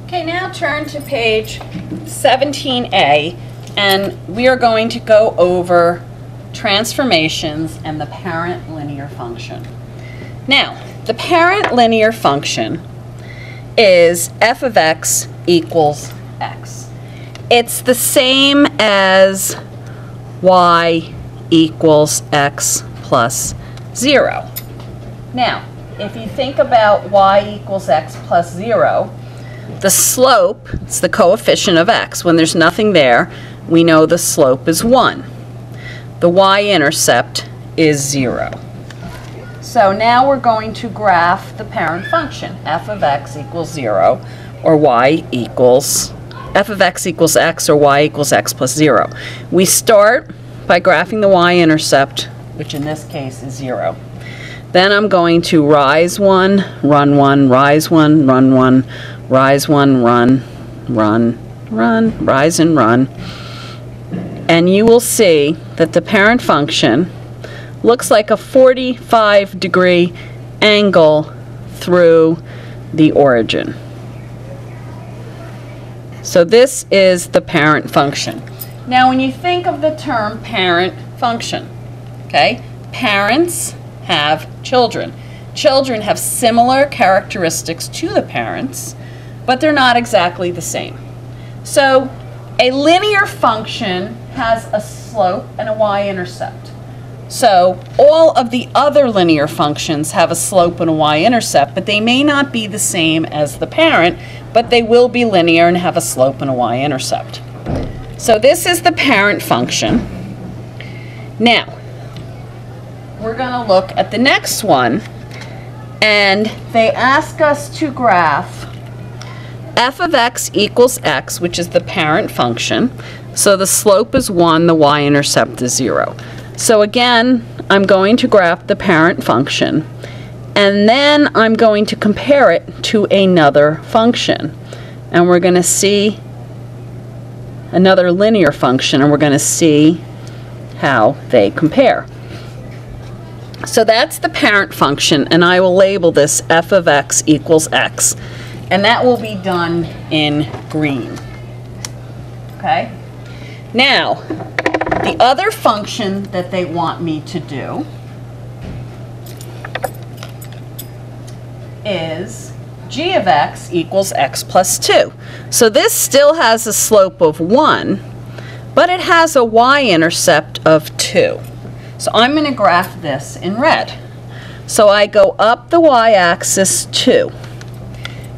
Okay, now turn to page 17a, and we are going to go over transformations and the parent linear function. Now, the parent linear function is f of x equals x. It's the same as y equals x plus 0. Now, if you think about y equals x plus 0, the slope, it's the coefficient of x. When there's nothing there, we know the slope is 1. The y-intercept is 0. So now we're going to graph the parent function, f of x equals 0, or y equals, f of x equals x, or y equals x plus 0. We start by graphing the y-intercept, which in this case is 0. Then I'm going to rise 1, run 1, rise 1, run 1, rise 1, run, run, run, rise and run. And you will see that the parent function looks like a 45-degree angle through the origin. So this is the parent function. Now when you think of the term parent function, okay, parents have children. Children have similar characteristics to the parents, but they're not exactly the same. So a linear function has a slope and a y-intercept. So all of the other linear functions have a slope and a y-intercept, but they may not be the same as the parent, but they will be linear and have a slope and a y-intercept. So this is the parent function. Now, we're going to look at the next one, and they ask us to graph f of x equals x, which is the parent function. So the slope is 1, the y-intercept is 0. So again, I'm going to graph the parent function, and then I'm going to compare it to another function. And we're going to see another linear function, and we're going to see how they compare. So that's the parent function, and I will label this f of x equals x. And that will be done in green. Okay? Now, the other function that they want me to do is g of x equals x plus 2. So this still has a slope of 1, but it has a y-intercept of 2. So I'm going to graph this in red. So I go up the y-axis 2.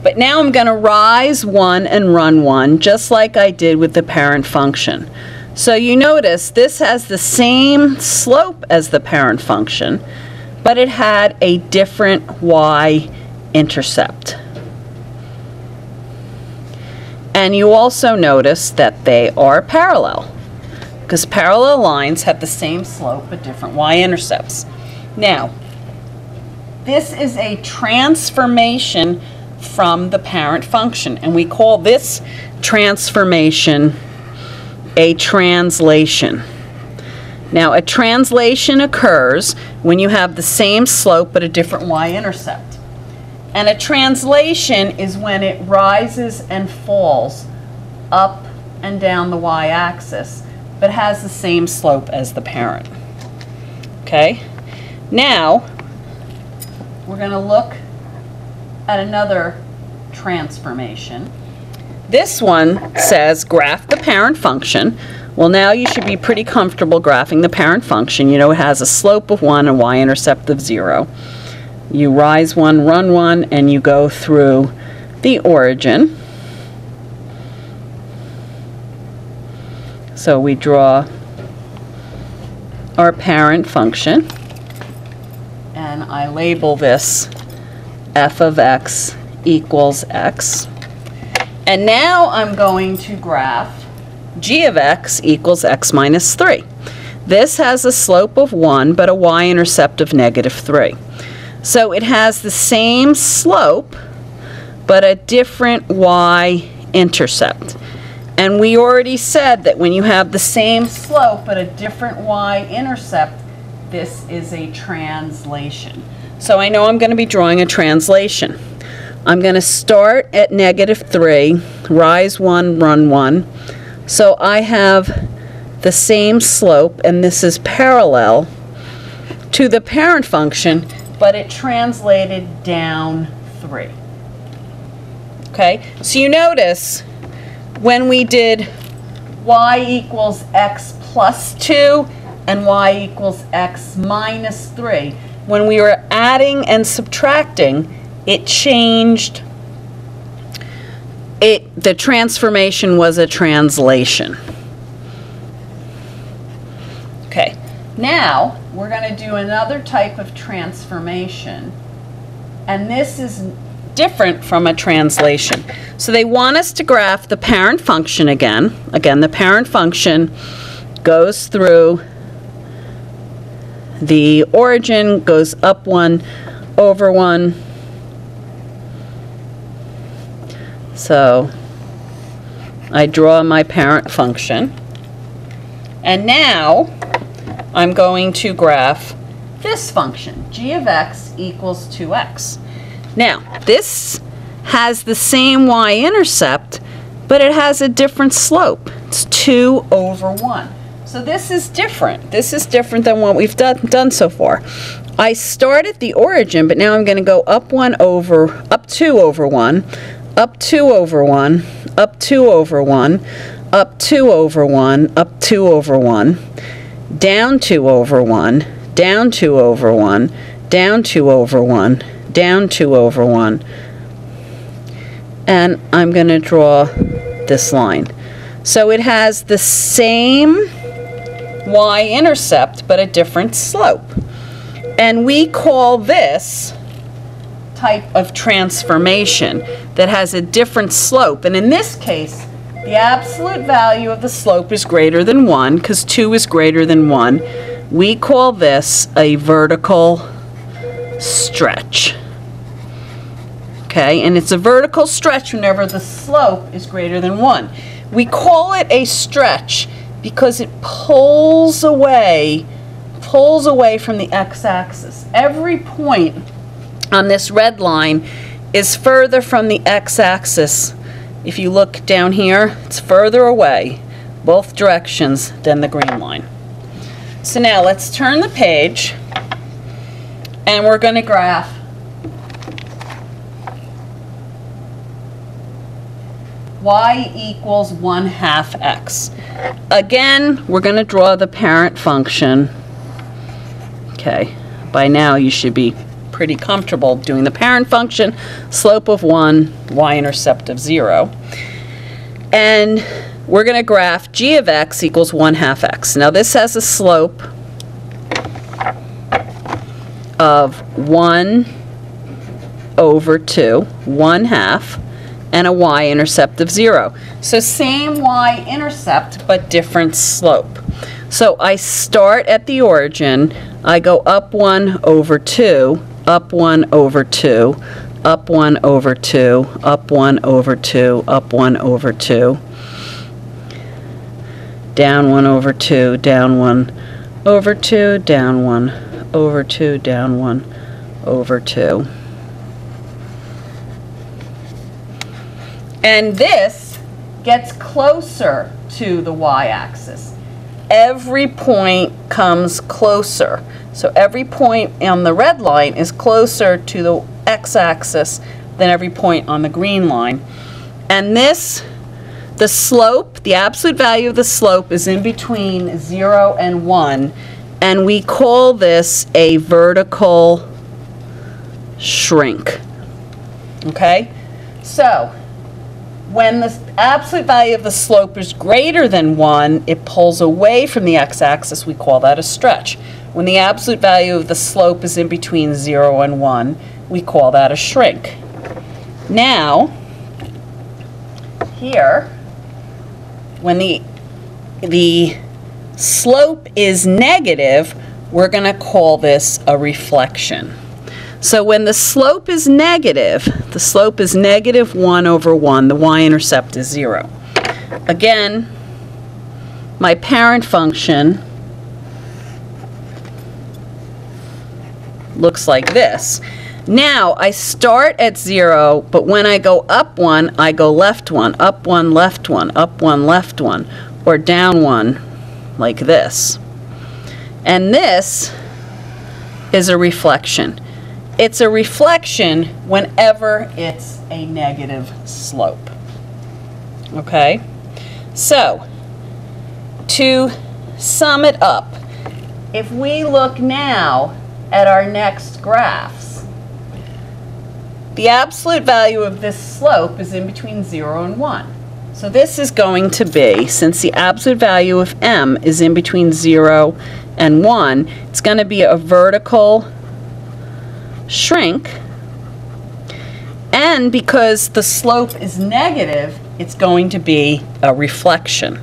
But now I'm going to rise 1 and run 1, just like I did with the parent function. So you notice this has the same slope as the parent function, but it had a different y-intercept. And you also notice that they are parallel, because parallel lines have the same slope but different y-intercepts. Now, this is a transformation from the parent function, and we call this transformation a translation. Now, a translation occurs when you have the same slope but a different y-intercept. And a translation is when it rises and falls up and down the y-axis, but has the same slope as the parent. Okay? Now, we're going to look at another transformation. This one says graph the parent function. Well, now you should be pretty comfortable graphing the parent function. You know it has a slope of 1 and y-intercept of 0. You rise 1, run 1, and you go through the origin. So we draw our parent function, and I label this f of x equals x. And now I'm going to graph g of x equals x minus 3. This has a slope of 1 but a y-intercept of negative 3. So it has the same slope but a different y-intercept. And we already said that when you have the same slope but a different y-intercept, this is a translation. So I know I'm going to be drawing a translation. I'm going to start at -3, rise 1, run 1. So I have the same slope, and this is parallel to the parent function, but it translated down 3. Okay, so you notice when we did y equals x plus 2 and y equals x minus 3, when we were adding and subtracting, it changed. The transformation was a translation. Okay, now we're going to do another type of transformation, and this is different from a translation. So they want us to graph the parent function again. Again, the parent function goes through the origin, goes up 1 over 1. So I draw my parent function, and now I'm going to graph this function, g of x equals 2x. Now, this has the same y-intercept, but it has a different slope. It's 2 over 1. So this is different. This is different than what we've done so far. I start at the origin, but now I'm going to go up 2 over 1, up 2 over 1, up 2 over 1, up 2 over 1, up 2 over 1, down 2 over 1, down 2 over 1, down 2 over 1, down 2 over 1, and I'm going to draw this line. So it has the same y-intercept but a different slope, and we call this type of transformation that has a different slope. And in this case, the absolute value of the slope is greater than 1 because 2 is greater than 1. We call this a vertical stretch. Okay, and it's a vertical stretch whenever the slope is greater than 1. We call it a stretch because it pulls away from the x-axis. Every point on this red line is further from the x-axis. If you look down here, it's further away, both directions, than the green line. So now let's turn the page, and we're going to graph y equals 1/2 x. Again, we're going to draw the parent function. Okay, by now you should be pretty comfortable doing the parent function, slope of 1, y-intercept of 0. And we're going to graph g of x equals 1/2 x. Now this has a slope of 1 over 2, 1/2, and a y-intercept of 0. So same y-intercept, but different slope. So I start at the origin, I go up 1 over 2, up 1 over 2, up 1 over 2, up 1 over 2, up 1 over 2, down 1 over 2, down 1 over 2, down 1 over 2, down 1 over 2. And this gets closer to the y-axis. Every point comes closer. So every point on the red line is closer to the x-axis than every point on the green line. And this, the slope, the absolute value of the slope is in between 0 and 1. And we call this a vertical shrink. Okay? So when the absolute value of the slope is greater than 1, it pulls away from the x-axis. We call that a stretch. When the absolute value of the slope is in between 0 and 1, we call that a shrink. Now, here, when the slope is negative, we're going to call this a reflection. So when the slope is negative, the slope is negative 1 over 1, the y-intercept is 0. Again, my parent function looks like this. Now I start at 0, but when I go up 1, I go left 1, up 1, left 1, up 1, left 1, or down 1, like this. And this is a reflection. It's a reflection whenever it's a negative slope. Okay? So, to sum it up, if we look now at our next graphs, the absolute value of this slope is in between 0 and 1. So this is going to be, since the absolute value of m is in between 0 and 1, it's going to be a vertical shrink. And because the slope is negative, it's going to be a reflection.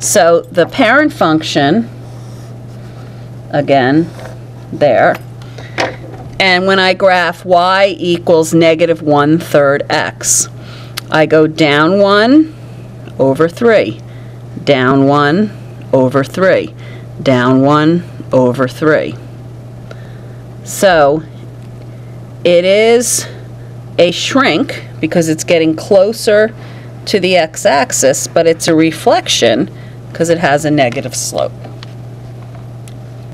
So the parent function, again, there, and when I graph y equals negative 1/3 x, I go down 1 over 3, down 1 over 3, down 1 over 3. So it is a shrink because it's getting closer to the x-axis, but it's a reflection because it has a negative slope.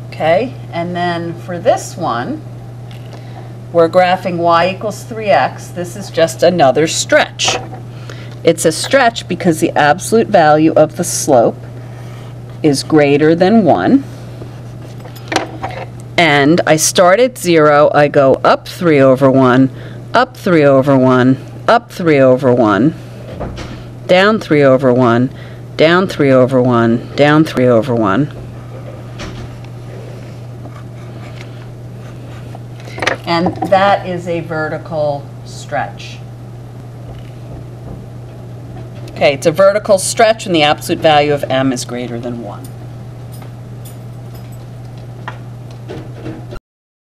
Okay, and then for this one, we're graphing y equals 3x. This is just another stretch. It's a stretch because the absolute value of the slope is greater than 1. And I start at 0, I go up 3 over 1, up 3 over 1, up 3 over 1, down 3 over 1, down 3 over 1, down 3 over 1. And that is a vertical stretch. Okay, it's a vertical stretch when the absolute value of m is greater than 1.